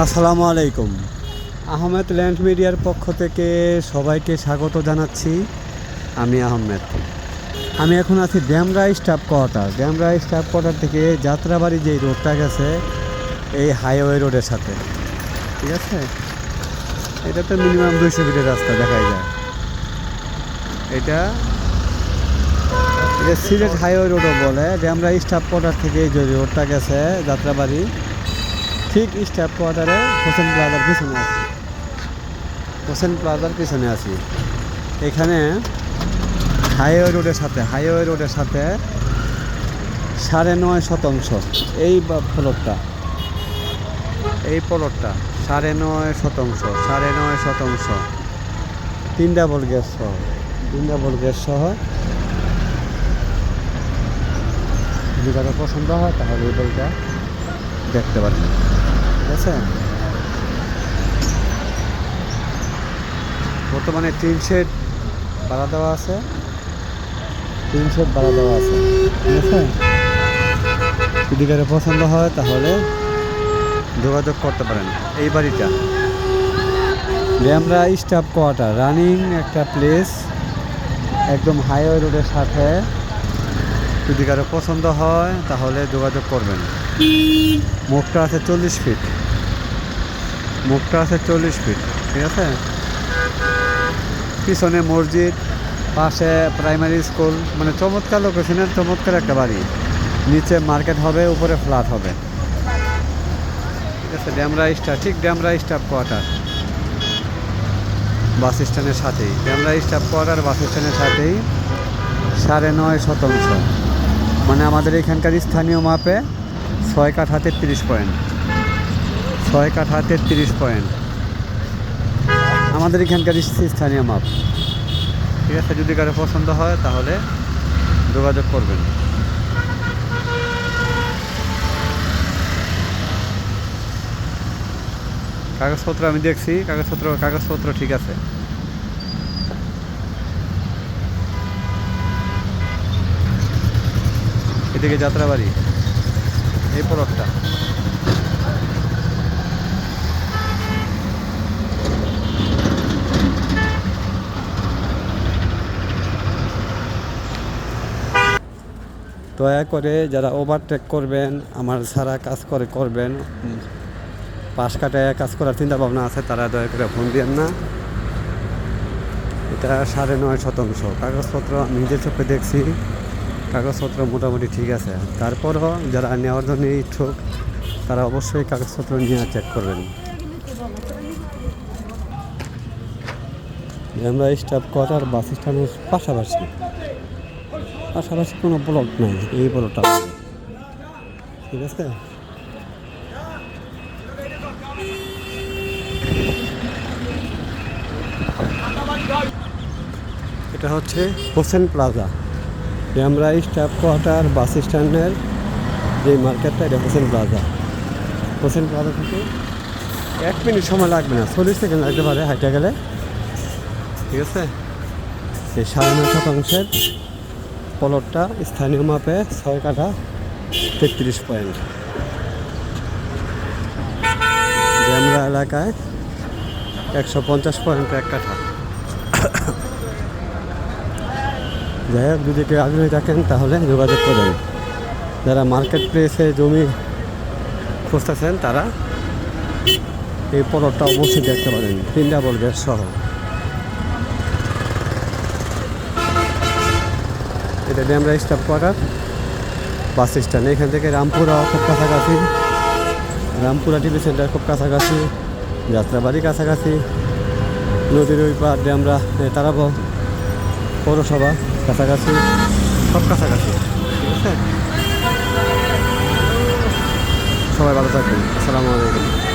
আসসালামু আলাইকুম। আহমেদ ল্যান্ড মিডিয়ার পক্ষ থেকে সবাইকে স্বাগত জানাচ্ছি। আমি আহমেদ। আমি এখন আছি ড্যামরা স্টাফ কোয়ার্টার থেকে যাত্রাবাড়ি যেই রোডটা গেছে এই হাইওয়ে রোডের সাথে, ঠিক আছে। এটা তো মিনিমাম 200 ফিটের রাস্তা দেখাই যায়। এটা সিলেট হাইওয়ে রোডও বলে। ড্যামরা স্টাফ কোয়ার্টার থেকে যে রোডটা গেছে যাত্রাবাড়ি, ঠিক স্টাফ কোয়ার্টারে হোসেন প্লাজার পিছনে আছি। এখানে হাইওয়ে রোডের সাথে 9.5 শতাংশ এই প্লটটা 9.5 শতাংশ 3 ডাবল গ্যাস সহ যদি কারো পছন্দ হয় তাহলে এই বইটা দেখতে পারেন, ঠিক আছে। বর্তমানে টিন শেড ভাড়া দেওয়া আছে, ঠিক আছে। যদি কারো পছন্দ হয় তাহলে যোগাযোগ করতে পারেন। এই বাড়িটা ড্যামরা স্টাফ কোয়ার্টার, রানিং একটা প্লেস, একদম হাইওয়ে রোডের সাথে। যদি কারো পছন্দ হয় তাহলে যোগাযোগ করবেন। মুখটা আছে 40 ফিট, ঠিক আছে। পিছনে মসজিদ, পাশে প্রাইমারি স্কুল, মানে চমৎকার লোকেশনের চমৎকার একটা বাড়ি। নিচে মার্কেট হবে, উপরে ফ্ল্যাট হবে, ঠিক আছে। ড্যামরা স্টাফ কোয়ার্টার বাস স্ট্যান্ডের সাথেই 9.5 শতাংশ, মানে আমাদের এখানকার স্থানীয় মাপে 6 কাঠা 33 পয়েন্ট, আমাদের এখানকার স্থানীয় মাপ, ঠিক আছে। যদি কারো পছন্দ হয় তাহলে যোগাযোগ করবেন। কাগজপত্র আমি দেখছি, কাগজপত্র ঠিক আছে। এদিকে যাত্রাবাড়ি, এই প্লটটা দয়া করে যারা ওভারটেক করবেন, আমার সারা কাজ করবেন, পাশ কাটায় কাজ করার চিন্তা ভাবনা আছে, তারা দয়া করে ফোন দিয়েন না। এটা 9.5 শতাংশ। কাগজপত্র আমি নিজের চোখে দেখছি, কাগজপত্র মোটামুটি ঠিক আছে। তারপরও যারা নেওয়ার জন্য ইচ্ছুক তারা অবশ্যই কাগজপত্র নিয়ে চেক করবেন। আমরা স্টাফ কোয়ার্টার বাস স্ট্যান্ডের পাশাপাশি কোনো প্লট নাই, এই প্লটটা, ঠিক আছে। এটা হচ্ছে Hossain plaza, Demra staff quarter bus স্ট্যান্ডের যে মার্কেটটা, এটা হোসেন প্লাজা থেকে 1 মিনিট সময় লাগবে না, 40 সেকেন্ড লাগতে পারে হাইটে গেলে, ঠিক আছে। এই 9.5 শতাংশের প্লটটা স্থানীয় মাপে 6 কাঠা 33 পয়েন্ট। ড্যামরা এলাকায় 150 পয়েন্ট 1 কাঠা। যাই হোক, যদি কেউ আগ্রহী থাকেন তাহলে যোগাযোগ করেন। যারা মার্কেট প্লেসে জমি খুঁজতেছেন তারা এই প্লটটা অবশ্যই দেখতে পারেন, 3 ডাবল গ্যাস সহ। এটা Demra staff quarter bus stand. এখান থেকে রামপুরা খুব কাছাকাছি, রামপুরা টিভি সেন্টার খুব কাছাকাছি, যাত্রাবাড়ি কাছাকাছি, নদীর ওই পার ড্যামরা তারাবো পৌরসভা কাছাকাছি, সব কাছাকাছি, ঠিক আছে। সবাই ভালো থাকবেন। আসসালামু আলাইকুম।